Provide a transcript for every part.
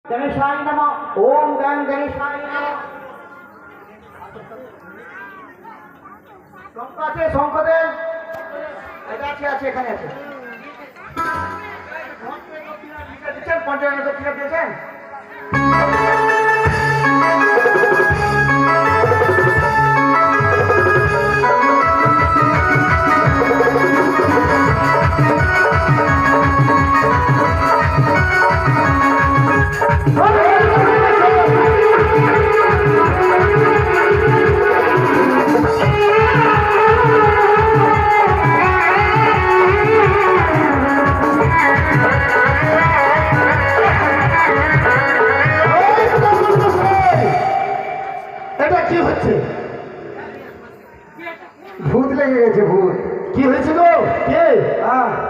गणेशाय नमः। ओम गण गणेशाय नमः। শঙ্খ আছে, শঙ্খ দেন। এটা আছে, এখানে আছে। পঞ্চায়েত দক্ষিণা দিয়েছেন। ভূত লেগে গেছে। ভূত কি হয়েছে গো? কে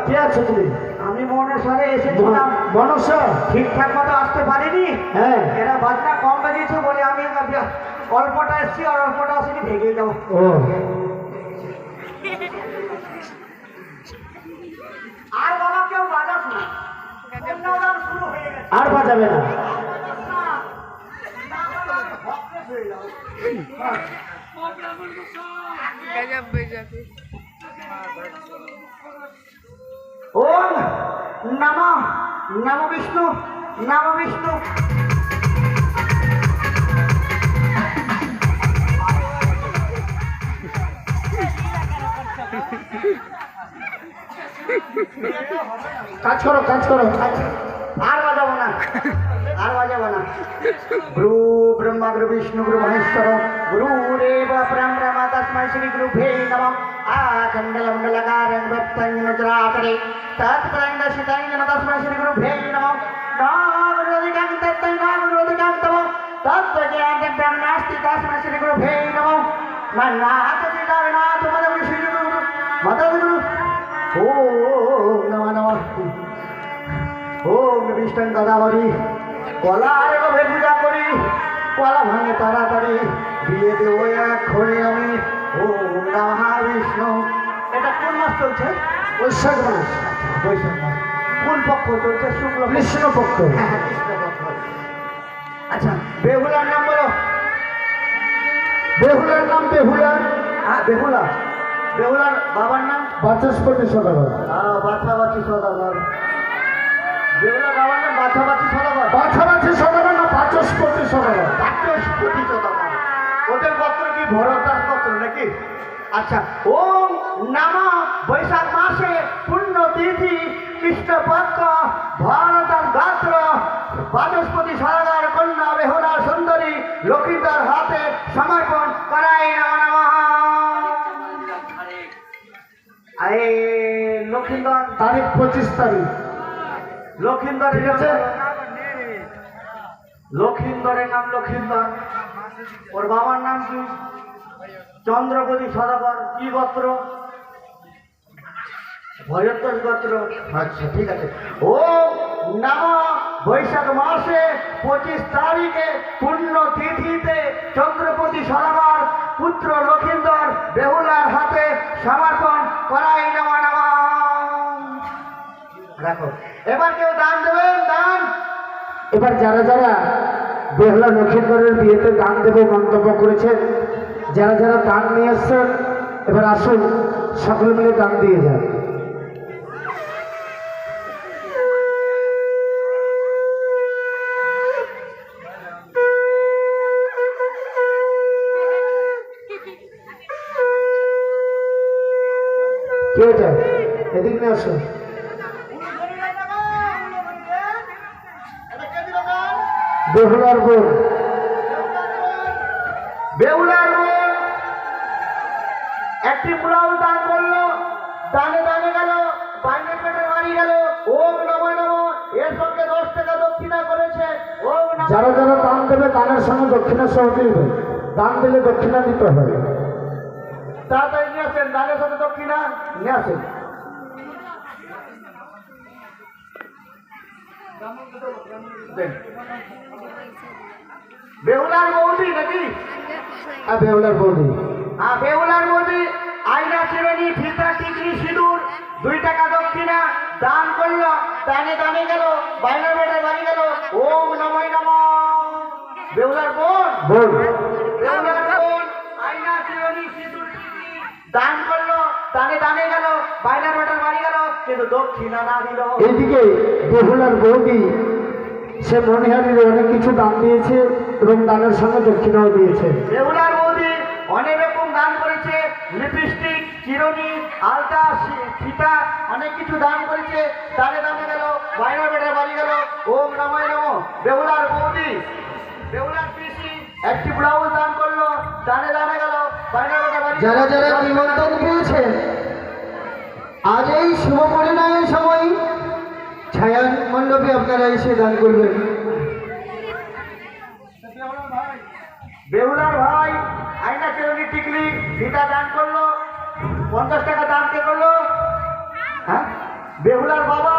কে আছো তুমি? আমি মনসারে এসেছিলাম। মনসা ঠিকঠাক মতো আসতে পারিনি। হ্যাঁ, এরা বাজনা কম বাজিয়েছে বলে আমি অল্পটা এসেছি আর অল্পটা আসেনি, ভেঙে যাবো। ও আর বাবা কেউ বাজাস না, শুরু হয়ে গেছে। আর বাজাবে না। ओम नमः नमो विष्णु नमो विष्णु। কাজ করো কাজ করো। আর বাজাবো না, আর বাজাবো না। গুরু ব্রহ্মা গুরু বিষ্ণু গুরু মহেশ্বর গুরুরেব ব্রহ্মা তস্मै শ্রী গুরুভ্যো নমঃ। আখণ্ডলমণ্ডলকারং ভক্তং নজরাতরে তৎপ্রণ্ডশিতাং তস্मै শ্রী গুরুভ্যো নমঃ। নামরোধিকাং তত্তং নামরোধিকাং তম তত্ত্বজ্ঞাनं ব্রহ্মাস্তি তস্मै শ্রী গুরুভ্যো নমঃ। মন্নাথ পিতানাথ মদগুরু শ্রী গুরু মদগুরু। ওম নমঃ নমঃ। ওম বিষ্ণু দাদাবরী কলার গভে পূজা করি, কলা ভাঙে তাড়াতাড়ি দিয়ে দেবো এক্ষণে আমি। ওম নমঃ বিষ্ণু। এটা কোন মাস চলছে? বৈশাখ মাস। বৈশাখ মাস কোন পক্ষ চলছে? শুক্ল কৃষ্ণ পক্ষ। হ্যাঁ কৃষ্ণ পক্ষ। আচ্ছা বেহুলার নাম বলো। বেহুলার নাম বেহুলা। হ্যাঁ বেহুলা। বেহুলার বাবার নাম বাচস্পতি সদাগর। বাছাবাছি সদাগর। বেহুলার বাবার নাম বাছাবাছি সদাগর। বাছাবাছি সদাগর না বাচস্পতি সদাগর। বাচস্পতি সদাগর। ওদের পত্র কি ভরতার পত্র নাকি? আচ্ছা ওম নমঃ। বৈশাখ মাসে পূর্ণ তিথি কৃষ্ণপক্ষ ভরতার গাত্র বাচস্পতি সদাগর কন্যা বেহুলা সুন্দরী লক্ষ্মীদার হাতে সমর্পণ করাই নমঃ নমঃ। আরে লক্ষ্মীন্দর তারিখ 25 তারিখ। লক্ষিন্দর ঠিক আছে। লক্ষিন্দরের নাম লক্ষিন্দর। ওর বাবার নাম কি? চন্দ্রপতি সদাগর। কি গোত্র? ভয়ত্তর গোত্র। আচ্ছা ঠিক আছে। ও নমঃ। বৈশাখ মাসে 25 তারিখে পূর্ণ তিথিতে চন্দ্রপতি সদাগর পুত্র লক্ষিন্দর বেহুলার হাতে সমর্পণ করাই নমঃ নমঃ। রাখো। এবার কেউ দান দেবেন? দান। এবার যারা যারা বেহুলা লক্ষিন্দরের বিয়েতে দান দেবে মন্তব্য করেছেন, যারা যারা দান নিয়ে এসছেন এবার আসুন সকলে মিলে দান দিয়ে যান। কে এটা? এদিক নিয়ে আসুন। বেহুলার বোন। বেহুলার বোন একটি পোলাও দান করলো। দানে দানে গেল, বাইরে পেটে মারি গেল। ওম নমঃ নমঃ। এর সঙ্গে 10 টাকা দক্ষিণা করেছে। ওম নমঃ। যারা যারা দান দেবে দানের সঙ্গে দক্ষিণা সহ দিবে। দান দিলে দক্ষিণা দিতে হয়। তাড়াতাড়ি নিয়ে আসেন, দানের সাথে দক্ষিণা নিয়ে আসেন। বেহুলার বৌদি নাকি? বেহুলার বৌদি। বেহুলার বৌদি আয়না চিরুনি ফিতা টিকলি সিঁদুর 2 টাকা দক্ষিণা দান করলো। দানে দানে গেল, বাইরের বেটায় বাড়ি গেল। ওম নমঃ বেহুলার বোন বোন বেহুলার বোন আয়না চিরুনি সিঁদুর দান করলো, দানে দানে গেল, বাইনার বেটার বাড়ি গেল, কিন্তু দক্ষিণা না দিল। এইদিকে বেহুলার বৌদি সে মনিহারির অনেক কিছু দান দিয়েছে এবং দানের সঙ্গে দক্ষিণাও দিয়েছে। বেহুলার বৌদি অনেক রকম দান করেছে, লিপস্টিক, চিরুনি, আলতা, ফিতা, অনেক কিছু দান করেছে। দানে দানে গেল, বাইনার বেটার বাড়ি গেল, ওম নমঃ নমঃ। বেহুলার বৌদি বেহুলার পিসি একটি ব্লাউজ দান করলো, দানে দানে গেল, বাইনার বেটার বাড়ি যারা যারা নিমন্ত্রণ পেয়েছেন আজ এই শুভ পরিণয়ের সময় ছায়ান মণ্ডপে আপনারা এসে দান করবেন। বেহুলার ভাই আয়না চিরুনি টিকলি ফিতা দান করলো, 50 টাকা দান কে করলো? হ্যাঁ, বেহুলার বাবা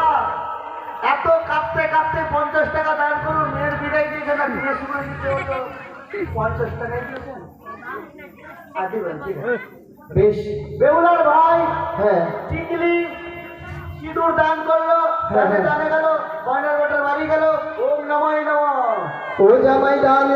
এত কাঁপতে কাঁপতে 50 টাকা দান করুন, মেয়ের বিদায় দিয়েছে না, বিয়ের সময় দিতে হতো 50 টাকাই দিয়েছেন। বেশ, বেহুলার ভাই হ্যাঁ টিকলি সিঁদুর দান করলো, দানে দানে গেল, বাইনার বেটার বাড়ি গেল, ওম নমঃ নমঃ। ও জামাই দান